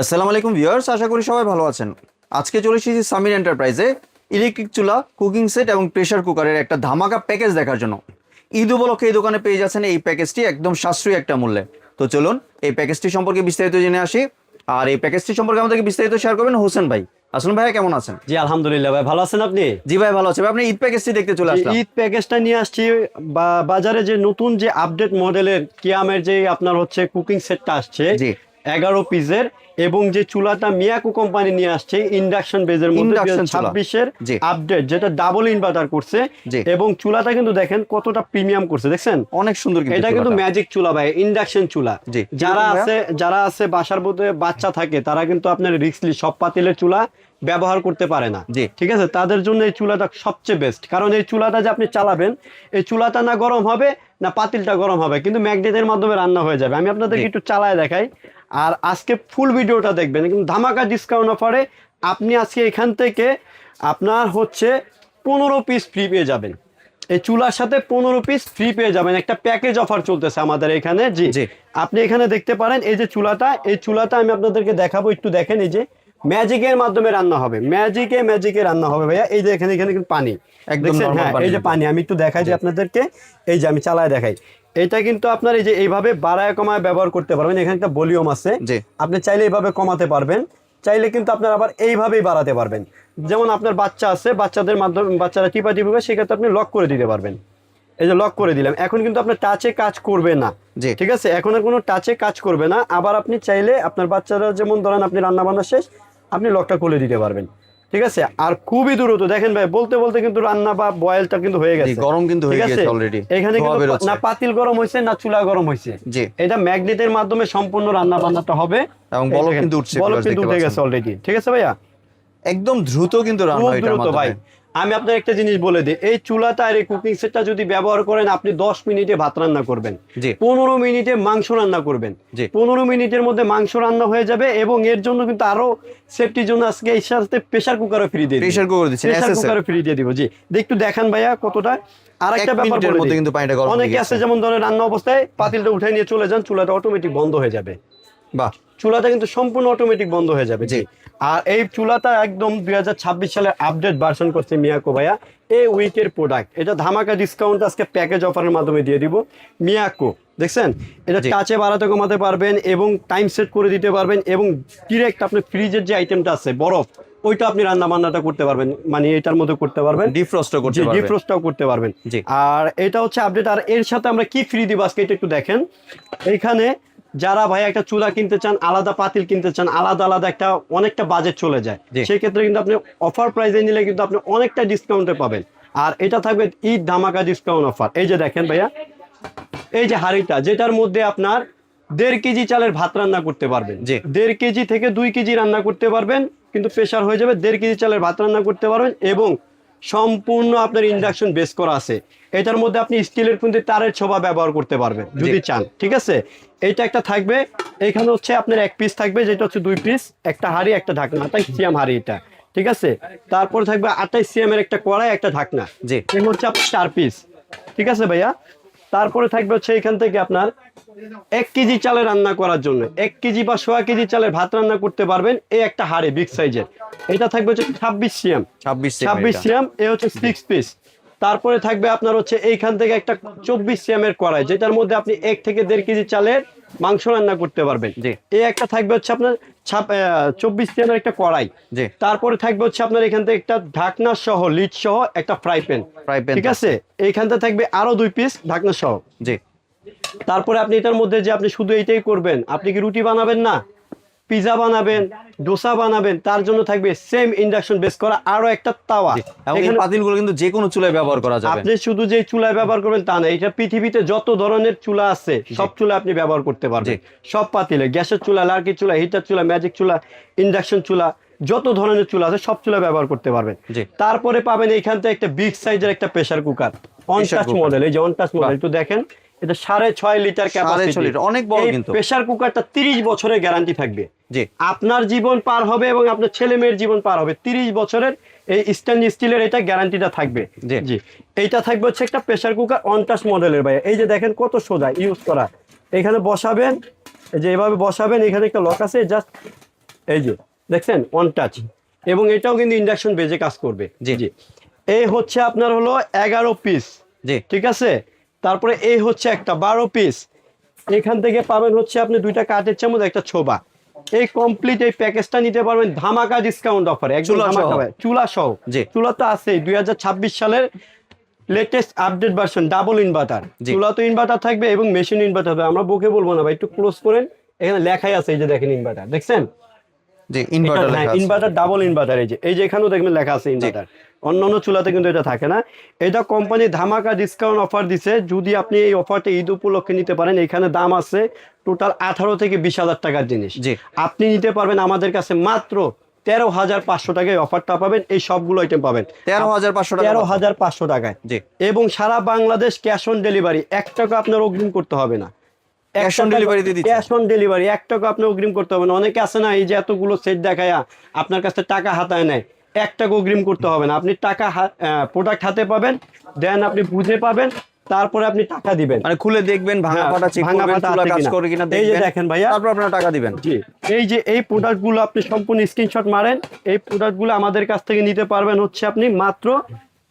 আসসালামু আলাইকুম ভিউয়ার্স, আশা করি সবাই ভালো আছেন। আজকে চলে এসেছি সামির এন্টারপ্রাইজে ইলেকট্রিক চুলা, কুকিং সেট এবং প্রেসার কুকারের একটা ধামাকা প্যাকেজ দেখার জন্য। ঈদ উপলক্ষে এই দোকানে পেয়ে যাচ্ছেন এই প্যাকেজটি একদম সাশ্রয়ী একটা মূল্যে। তো চলুন এই প্যাকেজটি সম্পর্কে বিস্তারিত জেনে আসি। আর এই প্যাকেজটি সম্পর্কে আমাদেরকে বিস্তারিত শেয়ার করবেন হোসেন ভাই। আসুন ভাইয়া, কেমন আছেন? জি আলহামদুলিল্লাহ ভাই, ভালো আছেন আপনি? জি ভাই, ভালো আছে ভাই। আপনি ঈদ প্যাকেজটি দেখতে চলে আসলাম। ঈদ প্যাকেজটা নিয়ে আসছি। বাজারে যে নতুন যে আপডেট মডেলের কিয়ামের যে আপনার হচ্ছে কুকিং সেটটা আসছে জি 11 পিসের, এবং যে চুলাটা মিয়াকো কোম্পানি নিয়ে আসছে ইন্ডাকশন বেজের মধ্যে ইন্ডাকশন চুলা। 26-এর জি আপডেট, যেটা ডাবল ইনভার্টার করছে। জি এবং চুলাটা কিন্তু দেখেন কতটা প্রিমিয়াম করছে, দেখছেন? অনেক সুন্দর এটা কিন্তু চুলাটা। ম্যাজিক চুলা ভাই, ইন্ডাকশন চুলা। জি যারা আছে বাসার মধ্যে বাচ্চা থাকে, তারা কিন্তু আপনার রিক্সলি সব পাতিলের চুলা ব্যবহার করতে পারে না। জি ঠিক আছে, তাদের জন্য এই চুলাটা সবচেয়ে বেস্ট। কারণ এই চুলাটা যে আপনি চালাবেন, এই চুলাটা না গরম হবে না পাতিলটা গরম হবে, কিন্তু ম্যাগনেটের মাধ্যমে রান্না হয়ে যাবে। আমি আপনাদেরকে একটু চালায় দেখাই। আর আজকে ফুল ভিডিওটা দেখবেন, কিন্তু ধামাকা ডিসকাউন্ট অফারে আপনি আজকে এখান থেকে আপনার হচ্ছে 15 পিস ফ্রি পেয়ে যাবেন। এই চুলার সাথে 15 পিস ফ্রি পেয়ে যাবেন। একটা প্যাকেজ অফার চলতেছে আমাদের এখানে। জি জি আপনি এখানে দেখতে পারেন এই যে চুলাটা, এই চুলাটা আমি আপনাদেরকে দেখাবো, একটু দেখেন। এই যে ম্যাজিকের মাধ্যমে রান্না হবে, ম্যাজিকে রান্না হবে ভাইয়া। এই যে এখানে কিন্তু পানি একদম দেখছেন? নরমাল হ্যাঁ, পানি। এই যে পানি, আমি একটু দেখাই যে আপনাদেরকে। এই যে আমি চালায় দেখাই। এটা কিন্তু আপনার এই যে এইভাবে বাড়ায় কমায় ব্যবহার করতে পারবেন। এখানে একটা ভলিউম আছে, জি আপনি চাইলে এইভাবে কমাতে পারবেন, চাইলে কিন্তু আপনার আবার এইভাবেই বাড়াতে পারবেন। যেমন আপনার বাচ্চা আছে, বাচ্চাদের মাধ্যমে বাচ্চারা টিপা সেক্ষেত্রে আপনি লক করে দিতে পারবেন। এই যে লক করে দিলাম, এখন কিন্তু আপনার টাচে কাজ করবে না। জি ঠিক আছে, এখন আর কোনো টাচে কাজ করবে না। আবার আপনি চাইলে আপনার বাচ্চারা, যেমন ধরেন আপনি রান্না বান্না শেষ, আপনি লকটা খুলে দিতে পারবেন। ঠিক আছে, আর খুবই দ্রুত। দেখেন ভাই, বলতে বলতে কিন্তু রান্না বা বয়েলটা কিন্তু হয়ে গেছে, গরম কিন্তু হয়ে ঠিক আছে? গেছে অলরেডি। এখানে কিন্তু না পাতিল গরম হয়েছে না চুলা গরম হয়েছে। জি এটা ম্যাগনেটের মাধ্যমে সম্পূর্ণ রান্না বান্নাটা হবে। এবং বলক কিন্তু উঠছে, বলক কিন্তু উঠে গেছে অলরেডি। ঠিক আছে ভাইয়া, একদম দ্রুত কিন্তু রান্না খুব হয় এটার দ্রুত ভাই। মাধ্যমে। আমি আপনার একটা জিনিস বলে দিই, এই চুলাটা আর এই কুকিং সেটটা যদি ব্যবহার করেন, আপনি 10 মিনিটে ভাত রান্না করবেন, জি 15 মিনিটে মাংস রান্না করবেন, জি 15 মিনিটের মধ্যে মাংস রান্না হয়ে যাবে। এবং এর জন্য কিন্তু আরো সেফটির জন্য আজকে এর সাথে প্রেসার কুকারও ফ্রি দিয়ে দিই। প্রেসার কুকার দিচ্ছেন, প্রেসার এসএস এর কুকারও ফ্রি দিয়ে দিব। জি একটু দেখান ভাইয়া কতটা। আর একটা এক ব্যাপার মিনিটের বলে মধ্যে দিই, কিন্তু পানিটা গরম হয়ে অনেকে গেছে। আছে যেমন ধরেন রান্না অবস্থায় পাতিলটা উঠে নিয়ে চলে যান, চুলাটা অটোমেটিক বন্ধ হয়ে যাবে। বাহ, চুলাটা কিন্তু সম্পূর্ণ অটোমেটিক বন্ধ হয়ে যাবে। জি। জি, আর এই চুলাটা একদম 2026 সালে আপডেট ভার্সন করছে মিয়াকো ভাইয়া। এই উইকের প্রোডাক্ট, এটা ধামাকা ডিসকাউন্ট আজকে প্যাকেজ অফারের মাধ্যমে দিয়ে দিব। মিয়াকো দেখছেন, এটা জি। টাচে বাড়াতে কমাতে পারবেন এবং টাইম সেট করে দিতে পারবেন, এবং ডিরেক্ট আপনি ফ্রিজের যে আইটেমটা আছে বরফ, ওইটা আপনি রান্না বান্নাটা করতে পারবেন, মানে এটার মধ্যে করতে পারবেন, ডিফ্রস্টও করতে পারবে। ডিফ্রস্টটাও করতে পারবেন। জি আর এটা হচ্ছে আপডেট। আর এর সাথে আমরা কি ফ্রি দিব আজকে, এটা একটু দেখেন। এইখানে যারা ভাই একটা চুলা কিনতে চান, আলাদা পাতিল কিনতে চান, আলাদা আলাদা একটা অনেকটা বাজেট চলে যায়, জি। সেই ক্ষেত্রে কিন্তু আপনি অফার প্রাইসে নিলে কিন্তু আপনি অনেকটা ডিসকাউন্টে পাবেন। আর এটা থাকবে ঈদ ধামাকা ডিসকাউন্ট অফার। এই যে দেখেন ভাইয়া, এই যে হাঁড়িটা, যেটার মধ্যে আপনার 1.5 কেজি চালের ভাত রান্না করতে পারবেন। জি 1.5 কেজি থেকে 2 কেজি রান্না করতে পারবেন, কিন্তু প্রেশার হয়ে যাবে। 1.5 কেজি চালের ভাত রান্না করতে পারবেন, এবং সম্পূর্ণ আপনার ইন্ডাকশন বেস করা আছে। এটার মধ্যে আপনি স্টিলের কিন্তু তারের ছোবা ব্যবহার করতে পারবেন যদি চান। ঠিক আছে, এইটা একটা থাকবে। এখানে হচ্ছে আপনার এক পিস থাকবে, যেটা হচ্ছে 2 পিস, একটা হাঁড়ি একটা ঢাকনা, 28 সিএম হাঁড়ি এটা। ঠিক আছে, তারপর থাকবে 28 সিএম এর একটা কড়াই একটা ঢাকনা। জি এগুলো হচ্ছে আপনার 4 পিস। ঠিক আছে ভাইয়া, তারপরে থাকবে হচ্ছে এখান থেকে আপনার 1 কেজি চালে রান্না করার জন্য, 1 কেজি বা 1.5 কেজি চালের ভাত রান্না করতে পারবেন, এই একটা হাঁড়ি বিগ সাইজের। এটা থাকবে হচ্ছে 26 সিএম, 26 সিএম, এ হচ্ছে 6 পিস। তারপরে থাকবে আপনার হচ্ছে এইখান থেকে একটা 24 সিএম এর কড়াই, যেটার মধ্যে আপনি 1 থেকে 1.5 কেজি চালের মাংস রান্না করতে পারবেন। জি এই একটা থাকবে হচ্ছে আপনার 24 সিএম এর একটা কড়াই। জি তারপরে থাকবে হচ্ছে আপনার এখান থেকে একটা ঢাকনা সহ, লিড সহ একটা ফ্রাই প্যান। ঠিক আছে, এইখানটা থাকবে আরো 2 পিস ঢাকনা সহ। জি তারপরে আপনি এটার মধ্যে যে আপনি শুধু এইটাই করবেন, আপনি কি রুটি বানাবেন না, পিজা বানাবেন, ডোসা বানাবেন, তার জন্য থাকবে সেম ইন্ডাকশন বেস করা আরো একটা তাওয়া। এবং এই পাতিলগুলো কিন্তু যে কোনো চুলায় ব্যবহার করা যাবে। আপনি শুধু যে চুলায় ব্যবহার করবেন তা না, এটা পৃথিবীতে যত ধরনের চুলা আছে সব চুলা আপনি ব্যবহার করতে পারবেন। সব পাতিলে, গ্যাসের চুলা, লার্কির চুলা, হিটার চুলা, ম্যাজিক চুলা, ইন্ডাকশন চুলা, যত ধরনের চুলা আছে সব চুলা ব্যবহার করতে পারবেন। জি তারপরে পাবেন এইখান থেকে একটা বিগ সাইজের একটা pressure cooker, on touch model. এই যে অন টাচ মডেল, একটু দেখেন। এটা 6.5 লিটার ক্যাপাসিটি, অনেক বড় কিন্তু। প্রেসার কুকারটা 30 বছরের গ্যারান্টি থাকবে। জি আপনার জীবন পার হবে এবং আপনার ছেলে মেয়ের জীবন পার হবে। 30 বছরের এই স্টেনলেস স্টিলের এটা গ্যারান্টিটা থাকবে। জি জি, এইটা থাকবে হচ্ছে একটা প্রেসার কুকার অন টাচ মডেলের ভাই। এই যে দেখেন কত সোজা ইউজ করা। এখানে বসাবেন, এই যে এভাবে বসাবেন, এখানে একটা লক আছে, জাস্ট এই যে দেখছেন ওয়ান টাচ, এবং এটাও কিন্তু ইন্ডাকশন বেজে কাজ করবে। জি। জি, এই হচ্ছে আপনার হলো 11 পিস, জি। ঠিক আছে। তারপরে এই হচ্ছে একটা 12 পিস, এখান থেকে পাবেন হচ্ছে আপনি 2টা কাঠের চামচ, একটা ছোবা। এই কমপ্লিট এই প্যাকেজটা নিতে পারবেন ধামাকা ডিসকাউন্ট অফারে, একদম চুলা ধামাকা সহ। ভাই, চুলা সহ। জি। চুলা তো আছেই 2026 সালের latest update version, double inverter. জি। চুলা তো ইনভার্টার থাকবে এবং মেশিন ইনভার্টার হবে। আমরা বকে বলবো না ভাই, একটু ক্লোজ করেন, এখানে লেখাই আছে, এই যে দেখেন ইনভার্টার, দেখছেন জি, ইনভার্টার লেখা আছে। Inverter, double inverter. এই যে এখানেও দেখবেন লেখা আছে ইনভার্টার। অন্যান্য চুলাতে কিন্তু এটা থাকে না। এটা কোম্পানি ধামাকা ডিসকাউন্ট অফার দিছে, যদি আপনি এই অফারটা ঈদ উপলক্ষে নিতে পারেন। এখানে দাম আছে টোটাল 18 থেকে 20,000 টাকার জিনিস, জি। আপনি নিতে পারবেন আমাদের কাছে মাত্র 13,500 টাকায় অফারটা পাবেন। এই সবগুলো আইটেম পাবেন 13,500 টাকা। 13,500 টাকায়। জি। এবং সারা বাংলাদেশ ক্যাশ অন ডেলিভারি, 1 টাকা আপনার অগ্রিম করতে হবে না। Cash on delivery দিয়ে দিচ্ছেন? ক্যাশ অন ডেলিভারি, 1 টাকা আপনি অগ্রিম করতে হবে না। অনেকে আছে না, এই যে এতগুলো সেট দেখায়া আপনার কাছে টাকা হাতায় নেয়, 1 টাকা অগ্রিম করতে হবে না। আপনি টাকা প্রোডাক্ট হাতে পাবেন, দেন আপনি বুঝে পাবেন, তারপরে আপনি টাকা দিবেন। মানে খুলে দেখবেন ভাঙা হ্যাঁ, ফাটা চেক ভাঙা করবেন, ফাটা চুলা আছে কাজ কিনা। করে কিনা এই যে দেখবেন, দেখেন ভাইয়া, তারপর আপনারা টাকা দিবেন। জি, এই যে এই প্রোডাক্টগুলো আপনি সম্পূর্ণ স্ক্রিনশট মারেন। এই প্রোডাক্টগুলো আমাদের কাছ থেকে নিতে পারবেন হচ্ছে আপনি মাত্র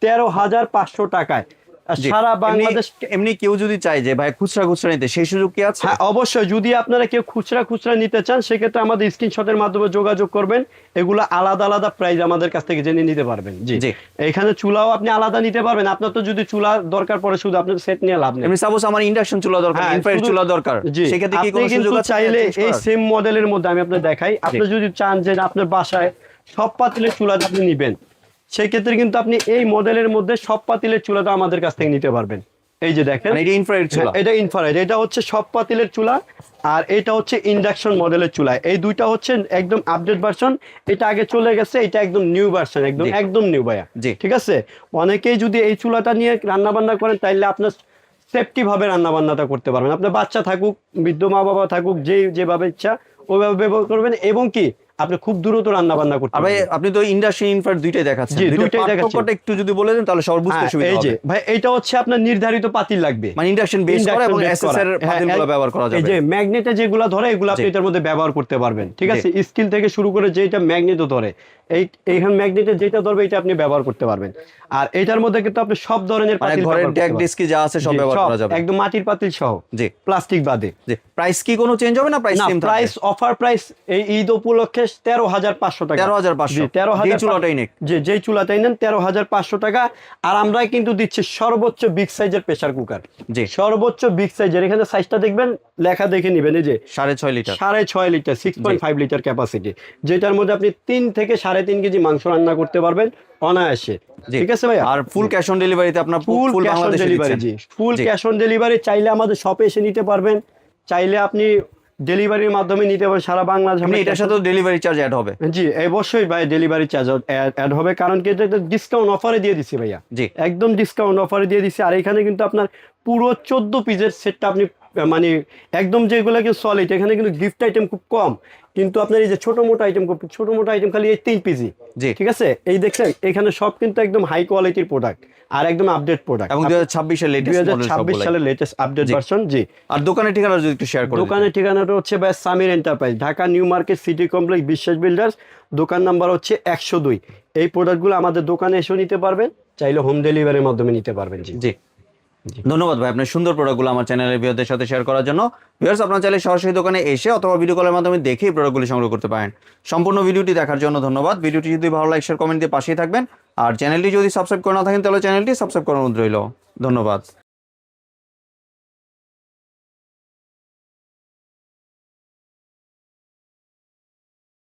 13,500 টাকায়। আর জি। সারা বাংলাদেশ এমনি কেউ যদি চায় যে ভাই খুচরা নিতে, সেই সুযোগ কি আছে? হ্যাঁ, অবশ্যই। যদি আপনারা কেউ খুচরা নিতে চান, সেক্ষেত্রে আমাদের স্ক্রিনশটের মাধ্যমে যোগাযোগ করবেন। এগুলো আলাদা আলাদা প্রাইস আমাদের কাছ থেকে জেনে নিতে পারবেন। জি, জি। এখানে চুলাও আপনি আলাদা নিতে পারবেন। আপনার তো যদি চুলা দরকার পড়ে, শুধু আপনার সেট নিয়ে লাভ নেই। এমনি সাপোজ আমার ইন্ডাকশন চুলা দরকার, হ্যাঁ, ইনফ্রারেড শুধু- চুলা দরকার, জি, সেক্ষেত্রে কি আপনি কোনো সুযোগ কিন্তু আছে চাইলে change এই করার? সেম মডেলের মধ্যে আমি আপনাদের দেখাই। আপনি যদি চান যে আপনার বাসায় সব পাতিলের চুলা আপনি নিবেন, সেক্ষেত্রে কিন্তু আপনি এই মডেলের মধ্যে সব পাতিলের চুলাটা আমাদের কাছ থেকে নিতে পারবেন। এই যে দেখেন, মানে এটা ইনফ্রারেড চুলা। হ্যাঁ, এটা ইনফ্রারেড, এটা হচ্ছে সব পাতিলের চুলা, আর এটা হচ্ছে ইন্ডাকশন মডেলের চুলা। এই দুইটা হচ্ছে একদম আপডেট ভার্সন। এটা আগে চলে গেছে, এটা একদম নিউ ভার্সন, জি। একদম নিউ ভাইয়া। জি। ঠিক আছে, অনেকেই যদি এই চুলাটা নিয়ে রান্না বান্না করেন, তাইলে আপনার সেফটি ভাবে রান্না বান্নাটা করতে পারবেন। আপনার বাচ্চা থাকুক, বৃদ্ধ মা বাবা থাকুক, যেভাবে ইচ্ছা ওইভাবে ব্যবহার করবেন, এবং কি আপনি খুব দ্রুত রান্না বান্না করতে আর ভাই পারবেন। আপনি তো ইন্ডাকশন ইনফ্রারেড দুইটাই দেখাচ্ছেন, জি, দুইটার দুইটাই দেখাচ্ছি। পার্থক্যটা একটু যদি বলে দেন তাহলে সবার বুঝতে হ্যাঁ, সুবিধা এই যে হবে। ভাই, এটা হচ্ছে আপনার নির্ধারিত পাতিল লাগবে, মানে ইন্ডাকশন বেস করা এবং Induction base এসএস এর করা। হ্যাঁ, পাতিলগুলো ব্যবহার করা এই যাবে। যে ম্যাগনেটে যেগুলো ধরে, এগুলো আপনি জি। এটার মধ্যে ব্যবহার করতে পারবেন। ঠিক জি। আছে, স্কিল থেকে শুরু করে যেটা ম্যাগনেটও ধরে, এইখানে ম্যাগনেটে যেটা ধরবে এটা আপনি ব্যবহার করতে পারবেন। আর এটার মধ্যে কিন্তু আপনি সব ধরনের মানে পাতিল ঘরের ব্যবহার করতে ডেক পারবেন। ডিস্কি যা আছে সব জি, ব্যবহার সব, করা যাবে। একদম মাটির পাতিল সহ, জি। প্লাস্টিক বাদে। জি, প্রাইস কি কোনো চেঞ্জ হবে না? প্রাইস না, সেম থাকবে? প্রাইস অফার প্রাইস এই ঈদ উপলক্ষে 13,500 টাকা। 13,500 জি, 13,500 যেই চুলাটাই নিক। জি, যেই চুলাটাই নেন 13,500 টাকা। আর আমরা কিন্তু দিচ্ছি সর্বোচ্চ বিগ সাইজের প্রেসার কুকার। জি। সর্বোচ্চ বিগ সাইজের, এখানে সাইজটা দেখবেন, লেখা দেখে নিবেন। এই যে 6.5 লিটার। 6.5 লিটার, 6.5 লিটার ক্যাপাসিটি, যেটার মধ্যে আপনি 3 থেকে 3.5 কেজি মাংস রান্না করতে পারবেন অনায়াসে। জি। ঠিক আছে ভাইয়া, আর ফুল ক্যাশ অন ডেলিভারিতে আপনার ফুল ফুল ক্যাশ অন বাংলাদেশে ডেলিভারি। দিচ্ছেন। জি, ফুল জি। Cash on delivery. চাইলে আমাদের শপে এসে নিতে পারবেন, চাইলে আপনি ডেলিভারির মাধ্যমে নিতে পারবেন সারা বাংলাদেশ। এমনি এটার সাথে ডেলিভারি চার্জ অ্যাড হবে? জি, অবশ্যই ভাই, ডেলিভারি চার্জ অ্যাড হবে, কারণ কি এটা ডিসকাউন্ট অফারে দিয়ে দিচ্ছি ভাইয়া। জি। একদম ডিসকাউন্ট অফারে দিয়ে দিচ্ছি। আর এখানে কিন্তু আপনার পুরো 14 পিসের সেটটা আপনি মানে একদম যেগুলো কিন্তু সলিড, এখানে কিন্তু গিফট আইটেম খুব কম, কিন্তু আপনার এই যে ছোট মোটো আইটেম খালি এই 3 পিসি। জি। ঠিক আছে, এই দেখছেন এখানে সব কিন্তু একদম হাই কোয়ালিটির প্রোডাক্ট আর একদম আপডেট প্রোডাক্ট, এবং 2026 এর লেটেস্ট মডেল 2026 সালের লেটেস্ট আপডেট জি। ভার্সন। জি। আর দোকানের ঠিকানা যদি একটু শেয়ার করুন। দোকানের ঠিকানাটা হচ্ছে ভাই Samir enterprise, Dhaka new market city complex, বিশ্বাস বিল্ডার্স, দোকান নাম্বার হচ্ছে 102। এই প্রোডাক্টগুলো আমাদের দোকানে এসেও নিতে পারবেন, চাইলে হোম ডেলিভারির মাধ্যমে নিতে পারবেন। জি। জি, ধন্যবাদ ভাই আপনার সুন্দর প্রোডাক্টগুলো আমার চ্যানেলের ভিউয়ারদের সাথে শেয়ার করার জন্য। ভিউয়ার্স, আপনারা চাইলে সরাসরি দোকানে এসে অথবা ভিডিও কলের মাধ্যমে দেখেই প্রোডাক্টগুলি সংগ্রহ করতে পারেন। সম্পূর্ণ ভিডিওটি দেখার জন্য ধন্যবাদ। ভিডিওটি যদি ভালো লাগে শেয়ার কমেন্ট দিয়ে পাশেই থাকবেন। আর চ্যানেলটি যদি সাবস্ক্রাইব করে না থাকেন তাহলে চ্যানেলটি সাবস্ক্রাইব করার অনুরোধ রইল। ধন্যবাদ।